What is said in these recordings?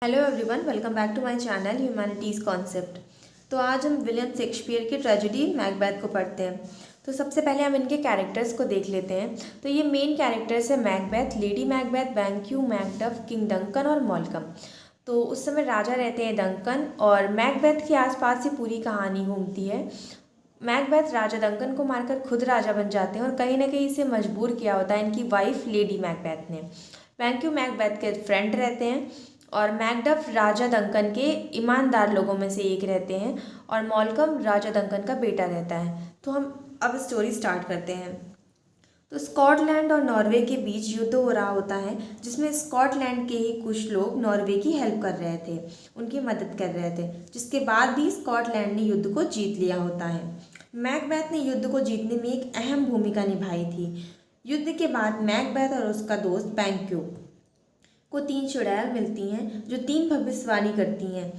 Hello everyone, welcome back to my channel humanities concept. तो आज हम विलियम शेक्सपियर की ट्रेजेडी मैकबेथ को पढ़ते हैं। तो सबसे पहले हम इनके कैरेक्टर्स को देख लेते हैं। तो ये मेन कैरेक्टर्स है Macbeth, lady Macbeth, BenQ, Macduff, king Duncan और मॉल्कम। तो उस समय राजा रहते हैं डंकन और मैकबेथ के आसपास ही पूरी कहानी घूमती है। मैकबेथ राजा डंकन को मारकर खुद राजा बन जाते हैं और कहीं ना कहीं इसे मजबूर किया होता है इनकी वाइफ लेडी मैकबेथ ने। बैंक्यू मैकबेथ के फ्रेंड रहते हैं और मैकडफ राजा डंकन के ईमानदार लोगों में से एक रहते हैं और मॉल्कम राजा डंकन का बेटा रहता है। तो हम अब स्टोरी स्टार्ट करते हैं। तो स्कॉटलैंड और नॉर्वे के बीच युद्ध हो रहा होता है, जिसमें स्कॉटलैंड के ही कुछ लोग नॉर्वे की हेल्प कर रहे थे, उनकी मदद कर रहे थे, जिसके बाद भी स्कॉटलैंड ने युद्ध को जीत लिया होता है। मैकबेथ ने युद्ध को जीतने में एक अहम भूमिका निभाई थी। युद्ध के बाद मैकबेथ और उसका दोस्त बैंक्यू को 3 चुड़ैल मिलती हैं जो 3 भविष्यवाणी करती हैं।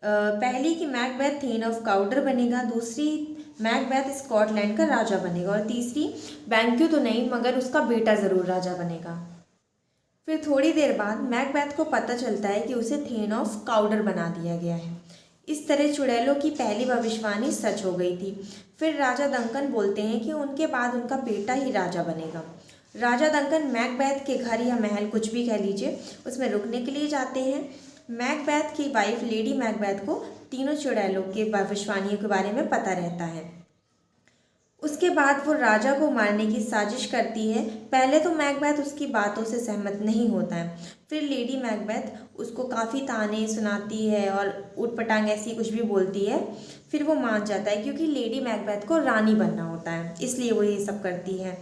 पहली कि मैकबेथ थेन ऑफ काउडर बनेगा, दूसरी मैकबेथ स्कॉटलैंड का राजा बनेगा और तीसरी बैंक्यू तो नहीं मगर उसका बेटा ज़रूर राजा बनेगा। फिर थोड़ी देर बाद मैकबेथ को पता चलता है कि उसे थेन ऑफ काउडर बना दिया गया है। इस तरह चुड़ैलों की पहली भविष्यवाणी सच हो गई थी। फिर राजा डंकन बोलते हैं कि उनके बाद उनका बेटा ही राजा बनेगा। राजा डंकन मैकबेथ के घर या महल, कुछ भी कह लीजिए, उसमें रुकने के लिए जाते हैं। मैकबेथ की वाइफ लेडी मैकबेथ को तीनों चुड़ैलों के भविष्यवाणियों के बारे में पता रहता है। उसके बाद वो राजा को मारने की साजिश करती है। पहले तो मैकबेथ उसकी बातों से सहमत नहीं होता है, फिर लेडी मैकबेथ उसको काफ़ी ताने सुनाती है और ऊटपटांग ऐसी कुछ भी बोलती है। फिर वो मान जाता है क्योंकि लेडी मैकबेथ को रानी बनना होता है, इसलिए वो ये सब करती है।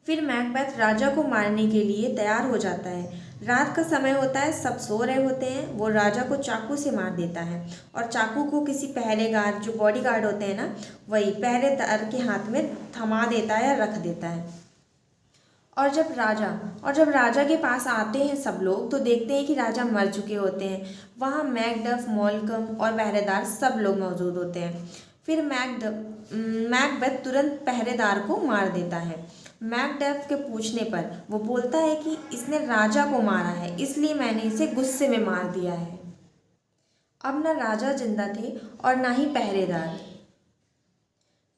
फिर मैकबेथ राजा को मारने के लिए तैयार हो जाता है। रात का समय होता है, सब सो रहे होते हैं। वो राजा को चाकू से मार देता है और चाकू को किसी पहरेदार, जो बॉडीगार्ड होते हैं ना, वही पहरेदार के हाथ में थमा देता है या रख देता है। और जब राजा के पास आते हैं सब लोग, तो देखते हैं कि राजा मर चुके होते हैं। वहाँ मैकडफ, मॉल्कम और पहरेदार सब लोग मौजूद होते हैं। फिर मैकबेथ तुरंत पहरेदार को मार देता है। मैकडफ के पूछने पर वो बोलता है कि इसने राजा को मारा है, इसलिए मैंने इसे गुस्से में मार दिया है। अब ना राजा जिंदा थे और ना ही पहरेदार,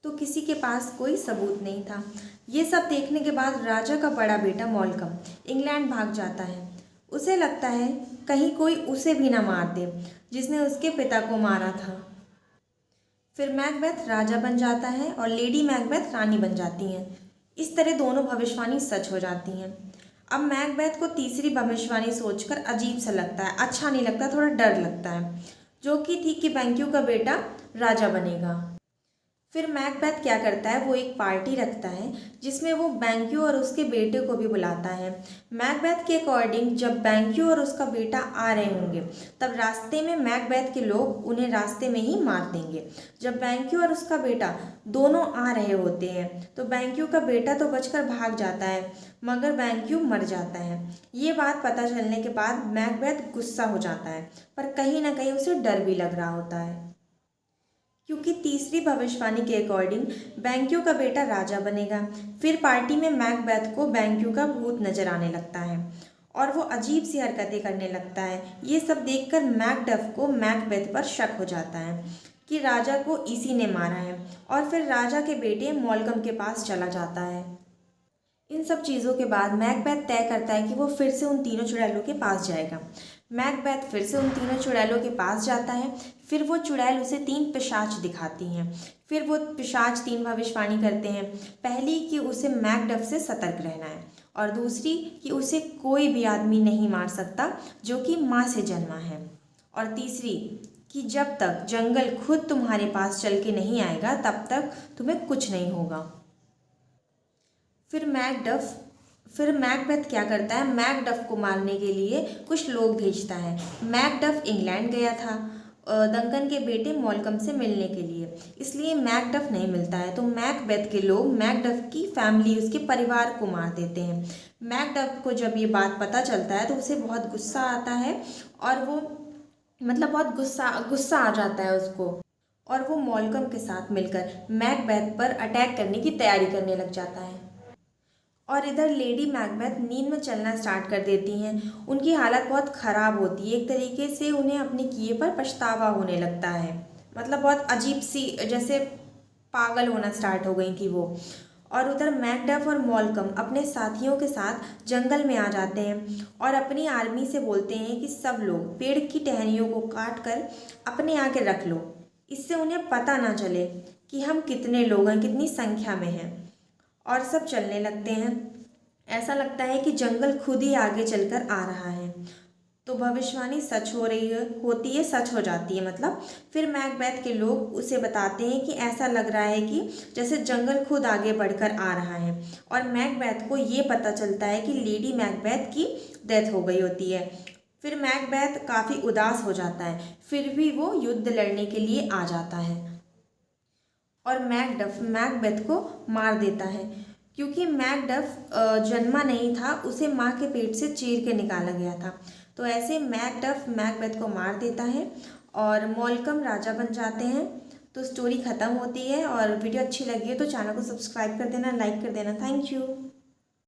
तो किसी के पास कोई सबूत नहीं था। ये सब देखने के बाद राजा का बड़ा बेटा मॉल्कम इंग्लैंड भाग जाता है। उसे लगता है कहीं कोई उसे भी ना मार दे जिसने उसके पिता को मारा था। फिर मैकबेथ राजा बन जाता है और लेडी मैकबेथ रानी बन जाती हैं। इस तरह दोनों भविष्यवाणी सच हो जाती हैं। अब मैकबेथ को तीसरी भविष्यवाणी सोचकर अजीब सा लगता है, अच्छा नहीं लगता, थोड़ा डर लगता है, जो कि थी कि बैंक्यू का बेटा राजा बनेगा। फिर मैकबेथ क्या करता है, वो एक पार्टी रखता है जिसमें वो बैंक्यू और उसके बेटे को भी बुलाता है। मैकबेथ के अकॉर्डिंग जब बैंक्यू और उसका बेटा आ रहे होंगे, तब रास्ते में मैकबेथ के लोग उन्हें रास्ते में ही मार देंगे। जब बैंक्यू और उसका बेटा दोनों आ रहे होते हैं, तो बैंक्यू का बेटा तो बचकर भाग जाता है मगर बैंक्यू मर जाता है। ये बात पता चलने के बाद मैकबेथ गुस्सा हो जाता है, पर कहीं ना कहीं उसे डर भी लग रहा होता है, क्योंकि तीसरी भविष्यवाणी के अकॉर्डिंग बैंक्यू का बेटा राजा बनेगा। फिर पार्टी में मैकबेथ को बैंक्यू का भूत नजर आने लगता है और वो अजीब सी हरकतें करने लगता है। ये सब देखकर मैकडफ को मैकबेथ पर शक हो जाता है कि राजा को इसी ने मारा है और फिर राजा के बेटे मॉल्कम के पास चला जाता है। इन सब चीज़ों के बाद मैकबेथ तय करता है कि वो फिर से उन तीनों चुड़ैलों के पास जाएगा। मैकबेथ फिर से उन तीनों चुड़ैलों के पास जाता है। फिर वो चुड़ैल उसे 3 पिशाच दिखाती हैं। फिर वो पिशाच 3 भविष्यवाणी करते हैं। पहली कि उसे मैकडफ से सतर्क रहना है और दूसरी कि उसे कोई भी आदमी नहीं मार सकता जो कि माँ से जन्मा है, और तीसरी कि जब तक जंगल खुद तुम्हारे पास चल के नहीं आएगा तब तक तुम्हें कुछ नहीं होगा। फिर मैकबेथ क्या करता है, मैकडफ को मारने के लिए कुछ लोग भेजता है। मैकडफ इंग्लैंड गया था डंकन के बेटे मॉल्कम से मिलने के लिए, इसलिए मैकडफ नहीं मिलता है। तो मैकबेथ के लोग मैकडफ की फैमिली, उसके परिवार को मार देते हैं। मैकडफ को जब ये बात पता चलता है तो उसे बहुत गुस्सा आता है और वो बहुत गुस्सा आ जाता है उसको, और वो मॉल्कम के साथ मिलकर मैकबेथ पर अटैक करने की तैयारी करने लग जाता है। और इधर लेडी मैकबेथ नींद में चलना स्टार्ट कर देती हैं। उनकी हालत बहुत ख़राब होती है, एक तरीके से उन्हें अपने किए पर पछतावा होने लगता है। मतलब बहुत अजीब सी, जैसे पागल होना स्टार्ट हो गई थी वो। और उधर मैकडफ और मॉलकम अपने साथियों के साथ जंगल में आ जाते हैं और अपनी आर्मी से बोलते हैं कि सब लोग पेड़ की टहनियों को काट कर अपने आगे रख लो, इससे उन्हें पता ना चले कि हम कितने लोग हैं, कितनी संख्या में हैं। और सब चलने लगते हैं। ऐसा लगता है कि जंगल खुद ही आगे चलकर आ रहा है। तो भविष्यवाणी सच हो रही है, होती है, सच हो जाती है। मतलब फिर मैकबेथ के लोग उसे बताते हैं कि ऐसा लग रहा है कि जैसे जंगल खुद आगे बढ़कर आ रहा है। और मैकबेथ को ये पता चलता है कि लेडी मैकबेथ की डेथ हो गई होती है। फिर मैकबेथ काफ़ी उदास हो जाता है, फिर भी वो युद्ध लड़ने के लिए आ जाता है और मैकडफ मैकबेथ को मार देता है। क्योंकि मैकडफ जन्मा नहीं था, उसे माँ के पेट से चीर के निकाला गया था। तो ऐसे मैकडफ मैकबेथ को मार देता है और मॉलकम राजा बन जाते हैं। तो स्टोरी ख़त्म होती है। और वीडियो अच्छी लगी है तो चैनल को सब्सक्राइब कर देना, लाइक कर देना। Thank you.